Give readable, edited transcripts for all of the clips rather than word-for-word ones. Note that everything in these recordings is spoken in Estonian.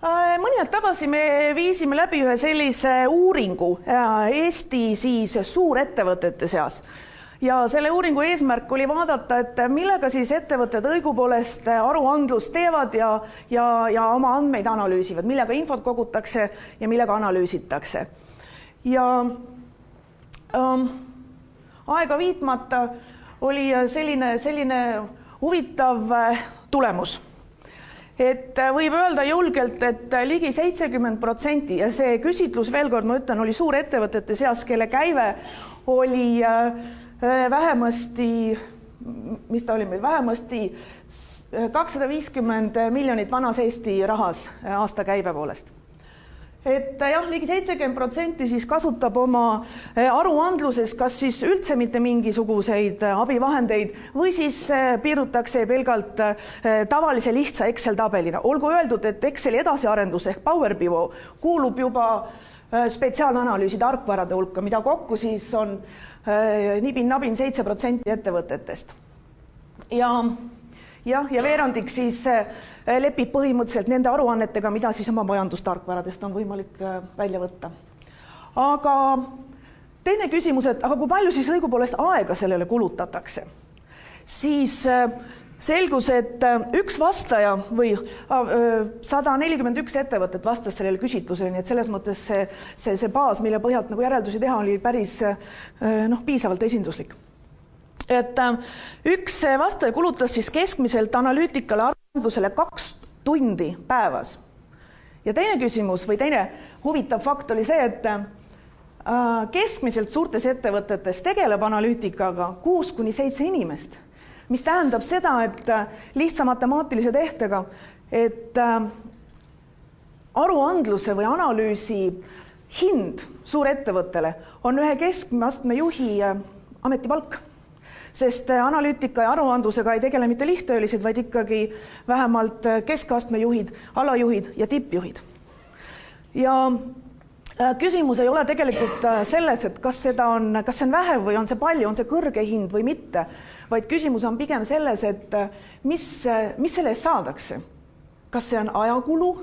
Mõni aeg tagasi me viisime läbi ühe sellise uuringu Eesti siis suurettevõtete seas. Ja selle uuringu eesmärk oli vaadata, et millega siis ettevõtted õigupoolest aruandlust teevad ja oma andmeid analüüsivad, millega infot kogutakse ja millega analüüsitakse. Ja aega viitmata oli selline huvitav tulemus. Et võib öelda julgelt, et ligi 70% ja see küsitlus, veel kord ma ütlen, oli suurettevõtete seas, kelle käive oli vähemasti 250 miljonit vanas Eesti rahas aasta käibe poolest. Et jah, ligi 70% siis kasutab oma aruandluses kas siis üldse mitte mingisuguseid abivahendeid või siis piirdutakse pelgalt tavalise lihtsa Excel-tabelina. Olgu öeldud, et Exceli edasiarendus ehk Power Pivot kuulub juba spetsiaalanalüüsi tarkvarade hulka, mida kokku siis on nibin-nabin 7% ettevõtetest. Ja veerandik siis lepib põhimõtteliselt nende aruannetega, mida siis oma majandustarkvaradest on võimalik välja võtta. Aga teine küsimus, et aga kui palju siis õigupoolest aega sellele kulutatakse? Siis selgus, et üks vastaja või 141 ettevõtet vastas sellele küsitlusele, nii et selles mõttes see baas, mille põhjalt nagu järeldusi teha, oli päris piisavalt esinduslik. Et üks vastaja kulutas siis keskmiselt analüütikale aruandlusele 2 tundi päevas. Ja teine küsimus või teine huvitav fakt oli see, et keskmiselt suurtes ettevõtetes tegeleb analüütikaga 6-7 inimest, mis tähendab seda, et lihtsa matemaatilise tehtega, et aruandluse või analüüsi hind suurettevõttele on ühe keskastme juhi ametipalk. Sest analüütika ja aruandlusega ei tegele mitte lihttöölised, vaid ikkagi vähemalt keskastme juhid, alajuhid ja tippjuhid. Ja küsimus ei ole tegelikult selles, et kas see on vähe või on see palju, on see kõrge hind või mitte, vaid küsimus on pigem selles, et mis selle eest saadakse. Kas see on ajakulu,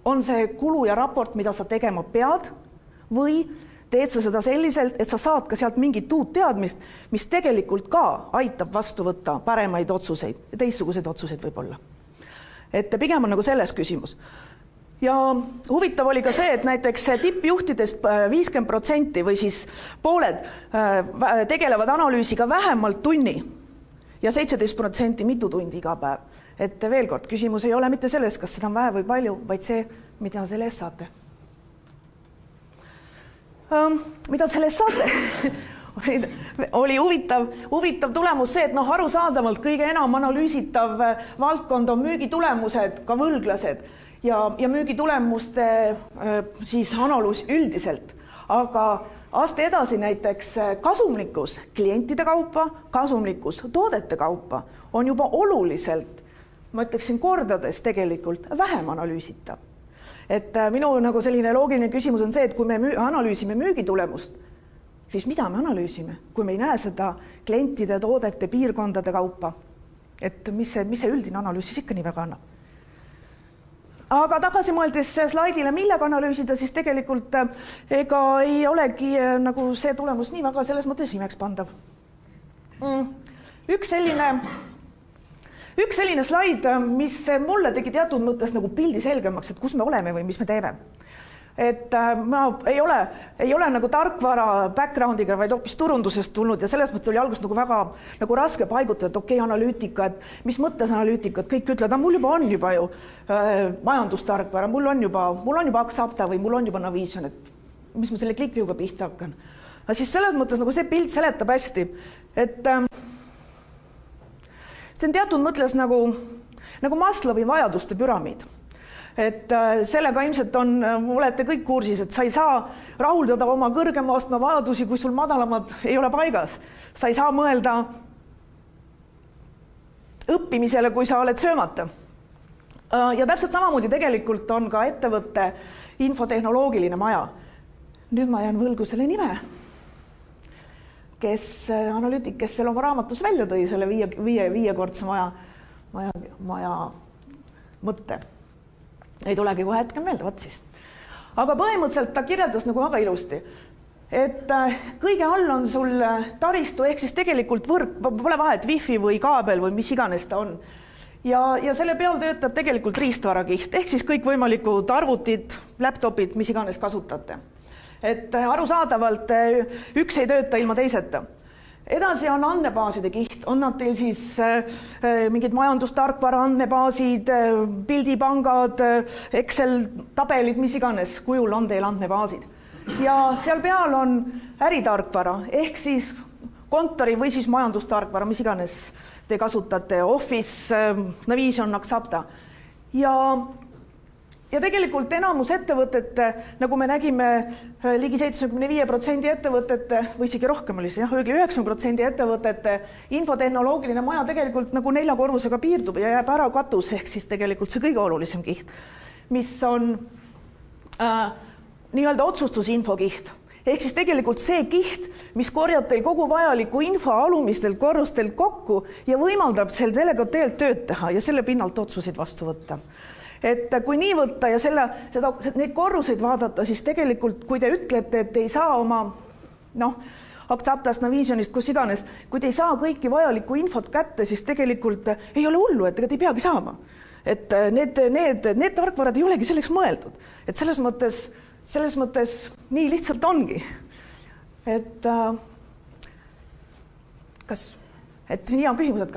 on see kulu ja raport, mida sa tegema pead või teed sa seda selliselt, et sa saad ka sealt mingit uut teadmist, mis tegelikult ka aitab vastu võtta paremaid otsuseid ja teistsuguseid otsuseid võib-olla. Et pigem on nagu selles küsimus. Ja huvitav oli ka see, et näiteks tippjuhtidest 50% või siis pooled tegelevad analüüsiga vähemalt tunni ja 17% mitu tundi iga päev. Et veel kord, küsimus ei ole mitte selles, kas seda on vähe või palju, vaid see, mida selle eest saate. Mida sellest saate? Oli huvitav tulemus see, et arusaadavalt kõige enam analüüsitav valdkond on müügitulemused, ka võlglased ja müügitulemuste siis analüüs üldiselt. Aga aste edasi näiteks kasumlikkus klientide kaupa, kasumlikkus toodete kaupa on juba oluliselt, ma ütleksin kordades tegelikult vähem analüüsitav. Et minu nagu selline loogiline küsimus on see, et kui me analüüsime müügitulemust, siis mida me analüüsime, kui me ei näe seda klientide, toodete, piirkondade kaupa? Et mis see üldine analüüs siis ikka nii väga annab? Aga tagasi mõeldes slaidile, millega analüüsida, siis tegelikult ega ei olegi nagu see tulemus nii väga selles mõttes imeks pandav. Üks selline slaid, mis mulle tegi teatud mõttes nagu pildi selgemaks, et kus me oleme või mis me teeme. Et ma ei ole nagu tarkvara backgroundiga, vaid hoopis turundusest tulnud ja selles mõttes oli alguses nagu väga nagu raske paigutada, et okei, analüütika, et mis mõttes analüütika, et kõik ütlevad, mul juba on juba ju majandustarkvara, mul on juba Axapta või mul on juba Navision, et mis ma selle ClickView'ga pihta hakkan. Aga siis selles mõttes nagu see pilt seletab hästi, et see on teatud mõtles nagu Maslowi vajaduste püramiid. Et sellega ilmselt olete kõik kursis, et sa ei saa rahuldada oma kõrgema astme vajadusi, kui sul madalamad ei ole paigas. Sa ei saa mõelda õppimisele, kui sa oled söömata. Ja täpselt samamoodi tegelikult on ka ettevõtte infotehnoloogiline maja. Nüüd ma jään võlgu selle nime. Analüütik, kes selle oma raamatus välja tõi, selle viiekordse maja mõtte. ei tulegi kohe hetkel meelde, võt siis. Aga põhimõtteliselt ta kirjeldas nagu väga ilusti, et kõige all on sul taristu ehk siis tegelikult võrk, pole vahet wifi või kaabel või mis iganes ta on. Ja selle peal töötab tegelikult riistvarakiht ehk siis kõikvõimalikud arvutid, laptopid, mis iganes kasutate. Et arusaadavalt üks ei tööta ilma teiseta. Edasi on andmebaaside kiht, on nad teil siis mingid majandustarkvara andmebaasid, pildipangad, Excel tabelid, mis iganes kujul on teil andmebaasid. Ja seal peal on äritarkvara ehk siis kontori või siis majandustarkvara, mis iganes te kasutate, Office, Navision, Axapta. Ja tegelikult enamus ettevõtete, nagu me nägime, ligi 75% ettevõtete, või isegi rohkem oli see, õigli 9% ettevõtete infotehnoloogiline maja tegelikult nagu 4 korrusega piirdub ja jääb ära katus, ehk siis tegelikult see kõige olulisem kiht, mis on nii-öelda otsustusinfokiht. Ehk siis tegelikult see kiht, mis korjab teil kogu vajaliku info alumistelt korrustelt kokku ja võimaldab sellega teelt tööd teha ja selle pinnalt otsuseid vastu võtta. Et kui nii võtta ja neid korruseid vaadata, siis tegelikult, kui te ütlete, et ei saa oma, Axaptast, Navisionist, kus iganes, kui te ei saa kõiki vajalikku infot kätte, siis tegelikult ei ole hullu, et ega te ei peagi saama. Et need tarkvarad ei olegi selleks mõeldud. Et selles mõttes nii lihtsalt ongi. Et nii on küsimus, et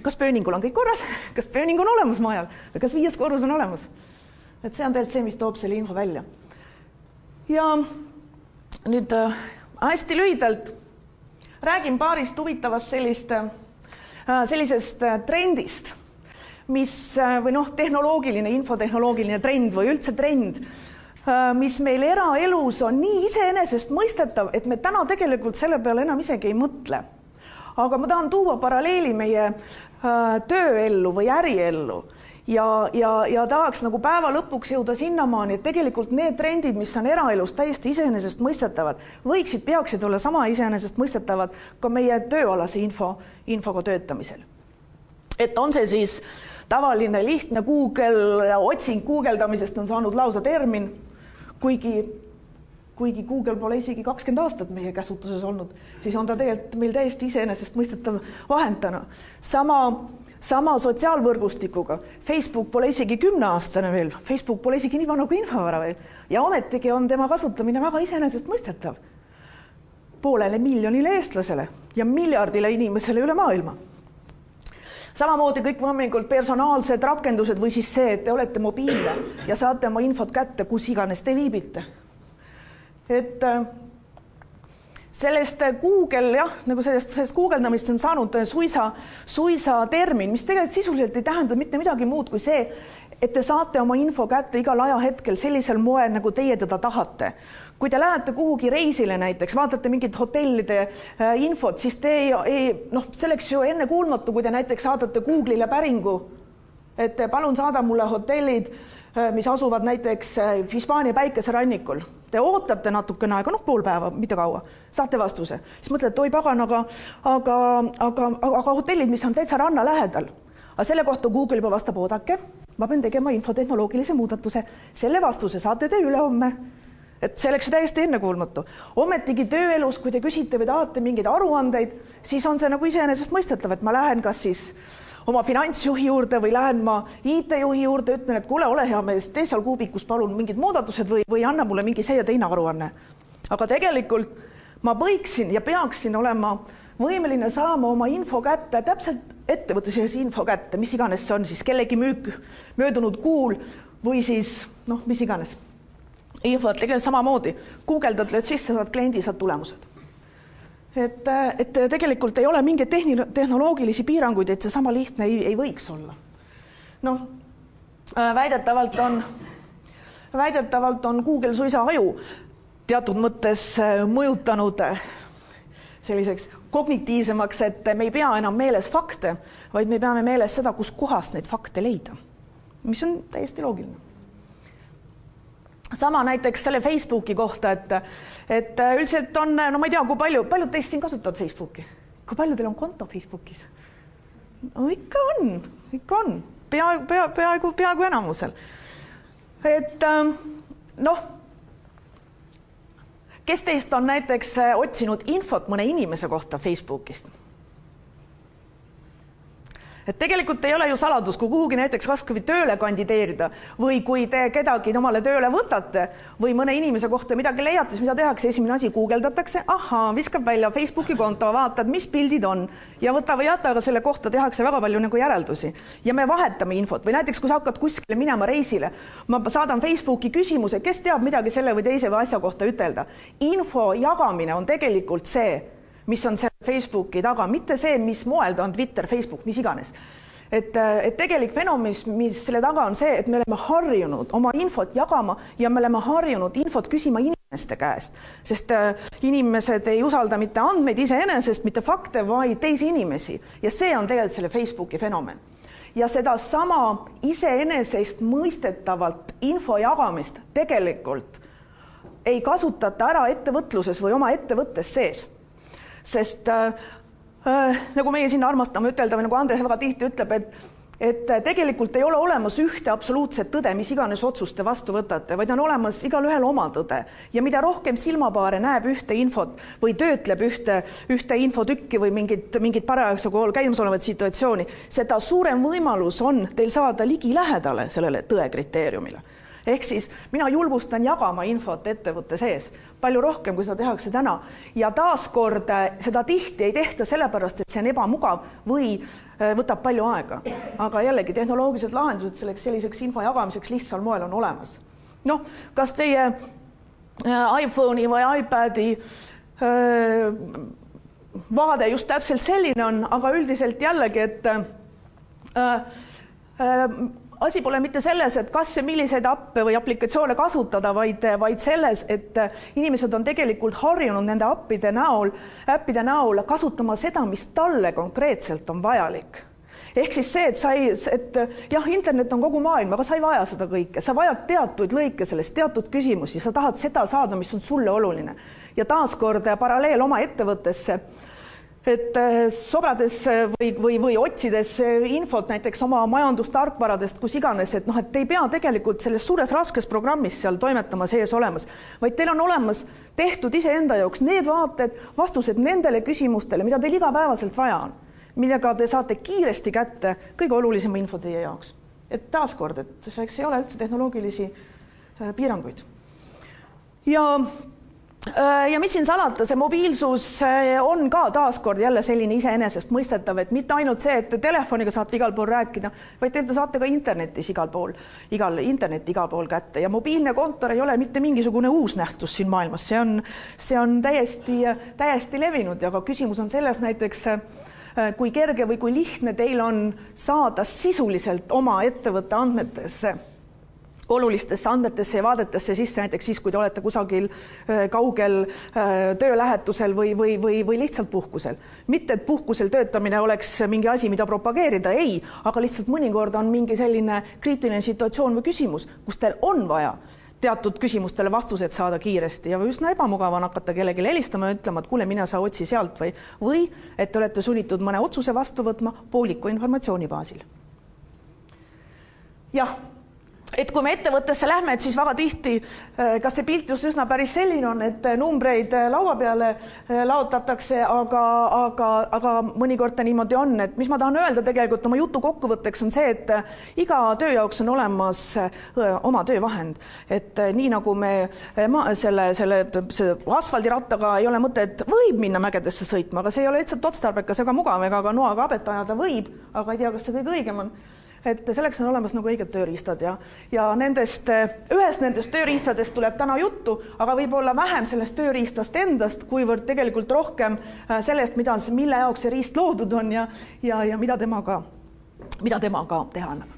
kas pööningul on kõik korras, kas pööning on olemas majal või kas 5. korrus on olemas. Et see on tegelikult see, mis toob selle info välja. Ja nüüd hästi lühidalt räägin paarist huvitavast sellisest trendist, mis või tehnoloogiline, infotehnoloogiline trend või üldse trend, mis meil eraelus on nii iseenesest mõistetav, et me täna tegelikult selle peale enam isegi ei mõtle. Aga ma tahan tuua paralleeli meie tööellu või äriellu ja tahaks nagu päeva lõpuks jõuda sinnamaani, et tegelikult need trendid, mis on eraelus täiesti iseenesest mõistetavad, peaksid olla sama iseenesest mõistetavad ka meie tööalase infoga töötamisel. Et on see siis tavaline lihtne Google otsing, guugeldamisest on saanud lausa termin, kuigi Google pole isegi 20 aastat meie käsutuses olnud, siis on ta tegelikult meil täiesti iseenesest mõistetav vahendana. Sama sotsiaalvõrgustikuga. Facebook pole isegi 10-aastane veel. Facebook pole isegi nii vana kui infovara veel. Ja ometigi on tema kasutamine väga iseenesest mõistetav. 500 miljonile eestlasele ja miljardile inimesele üle maailma. Samamoodi kõik võimalikult personaalsed rakendused või siis see, et te olete mobiilne ja saate oma infot kätte, kus iganes te viibite. Et sellest Google, nagu sellest guugeldamist on saanud suisa termin, mis tegelikult sisuliselt ei tähenda mitte midagi muud kui see, et te saate oma info kätte igal ajahetkel sellisel moel, nagu teie teda tahate. Kui te lähete kuhugi reisile näiteks, vaatate mingit hotellide infot, siis selleks ju enne kuulmatu, kui te näiteks saadate Google'ile päringu, et palun saada mulle hotellid, mis asuvad näiteks Hispaania päikeserannikul. Te ootate natukene aega, pool päeva, mitte kaua, saate vastuse. Siis mõtlete, oi pagan, aga hotellid, mis on täitsa ranna lähedal. Aga selle kohta Google juba vastab, oodake, ma pean tegema infotehnoloogilise muudatuse. Selle vastuse saate te ülehomme. Et see oleks täiesti ennekuulmatu. Ometigi tööelus, kui te küsite või tahate mingeid aruandeid, siis on see nagu iseenesest mõistetav, et ma lähen kas siis oma finantsjuhi juurde või lähen ma IT-juhi juurde, ütlen, et kuule, ole hea mees, tee seal kuubikus palun mingid muudatused või anna mulle mingi see ja teine aruanne. Aga tegelikult ma võiksin ja peaksin olema võimeline saama oma info kätte, täpselt ettevõtte sees info kätte, mis iganes see on, siis kellegi müük möödunud kuul või siis, mis iganes. Infot tegelikult samamoodi. Guugeldad, lööd sisse, saad kliendi, saad tulemused. Et tegelikult ei ole mingeid tehnoloogilisi piiranguid, et see sama lihtne ei võiks olla. Väidetavalt on Google suisa aju teatud mõttes mõjutanud selliseks kognitiivsemaks, et me ei pea enam meeles fakte, vaid me peame meeles seda, kus kohast neid fakte leida, mis on täiesti loogiline. Sama näiteks selle Facebooki kohta, et üldiselt on, ma ei tea, kui paljud teist siin kasutavad Facebooki? Kui palju teil on konto Facebookis? Ikka on. Peaaegu enamusel. et noh, kes teist on näiteks otsinud infot mõne inimese kohta Facebookist? Et tegelikult ei ole ju saladus, kui kuhugi näiteks kasvõi tööle kandideerida või kui te kedagi omale tööle võtate või mõne inimese kohta midagi leiate, siis mida tehakse? Esimene asi guugeldatakse, viskab välja Facebooki konto, vaatad, mis pildid on ja võta või jäta, aga selle kohta tehakse väga palju nagu järeldusi. Ja me vahetame infot või näiteks, kui sa hakkad kuskile minema reisile, ma saadan Facebooki küsimuse, kes teab midagi selle või teise või asja kohta ütelda. Info jagamine on tegelikult see, mis on selle Facebooki taga, mitte see, mis moel ta on Twitter, Facebook, mis iganes. Et tegelik fenomen, mis selle taga on see, et me oleme harjunud oma infot jagama ja me oleme harjunud infot küsima inimeste käest, sest inimesed ei usalda mitte andmeid iseenesest, mitte fakte, vaid teisi inimesi. Ja see on tegelikult selle Facebooki fenomen. Ja seda sama iseenesest mõistetavalt info jagamist tegelikult ei kasutata ära ettevõtluses või oma ettevõttes sees. Sest nagu meie siin armastame ütelda või nagu Andres väga tihti ütleb, et tegelikult ei ole olemas ühte absoluutset tõde, mis iganes otsust te vastu võtate, vaid on olemas igalühel oma tõde. Ja mida rohkem silmapaare näeb ühte infot või töötleb ühte infotükki või mingit parajaks käimasolevat situatsiooni, seda suurem võimalus on teil saada ligi lähedale sellele tõe kriteeriumile. Ehk siis mina julgustan jagama infot ettevõtte sees palju rohkem, kui seda tehakse täna. Ja taaskord seda tihti ei tehta sellepärast, et see on ebamugav või võtab palju aega. Aga jällegi tehnoloogilised lahendused selliseks info jagamiseks lihtsal moel on olemas. Noh, kas teie iPhone'i või iPadi vaade just täpselt selline on, aga üldiselt jällegi, et asi pole mitte selles, et kas ja milliseid appe või aplikatsioone kasutada, vaid selles, et inimesed on tegelikult harjunud nende äppide näol kasutama seda, mis talle konkreetselt on vajalik. Ehk siis see, et jah, internet on kogu maailm, aga sa ei vaja seda kõike. Sa vajad teatud lõike sellest, teatud küsimusi, sa tahad seda saada, mis on sulle oluline. Ja taaskord paralleel oma ettevõttesse, et sobrades või otsides infot näiteks oma majandustarkvaradest, kus iganes, et ei pea tegelikult selles suures raskes programmis seal toimetama sees olemas, vaid teil on olemas tehtud iseenda jaoks need vaated, vastused nendele küsimustele, mida teil igapäevaselt vaja on, millega te saate kiiresti kätte kõige olulisema info teie jaoks. Et taaskord, et selleks ei ole üldse tehnoloogilisi piiranguid. Ja mis siin salata, see mobiilsus on ka taaskord jälle selline iseenesest mõistetav, et mitte ainult see, et telefoniga saate igal pool rääkida, vaid te saate ka internetis igal pool kätte. Ja mobiilne kontor ei ole mitte mingisugune uus nähtus siin maailmas, see on täiesti levinud, ja ka küsimus on selles näiteks, kui kerge või kui lihtne teil on saada sisuliselt oma ettevõtte andmetesse, olulistesse andmetesse ja vaadetesse sisse, näiteks siis, kui te olete kusagil kaugel töölähetusel või lihtsalt puhkusel. Mitte, et puhkusel töötamine oleks mingi asi, mida propageerida, ei, aga lihtsalt mõnikord on mingi selline kriitiline situatsioon või küsimus, kus teil on vaja teatud küsimustele vastused saada kiiresti ja üsna ebamugav on hakata kellelegi helistama ja ütlema, et kuule, mine sa otsi sealt või et te olete sunnitud mõne otsuse vastu võtma pooliku informatsiooni baasil. Jah. Et kui me ettevõttesse lähme, et siis väga tihti, kas see pilt just üsna päris selline on, et numbreid laua peale laotatakse, aga mõnikord ta niimoodi on, et mis ma tahan öelda tegelikult oma jutu kokkuvõtteks on see, et iga töö jaoks on olemas oma töövahend. Et nii nagu me selle asfaldirattaga ei ole mõtet, võib minna mägedesse sõitma, aga see ei ole lihtsalt otstarbekas ega mugav, ega ka noaga abet ajada võib, aga ei tea, kas see kõige õigem on. Et selleks on olemas nagu õiged tööriistad ja ühest nendest tööriistadest tuleb täna juttu, aga võib-olla vähem sellest tööriistast endast, kuivõrd tegelikult rohkem sellest, mille jaoks see riist loodud on ja mida temaga teha annab.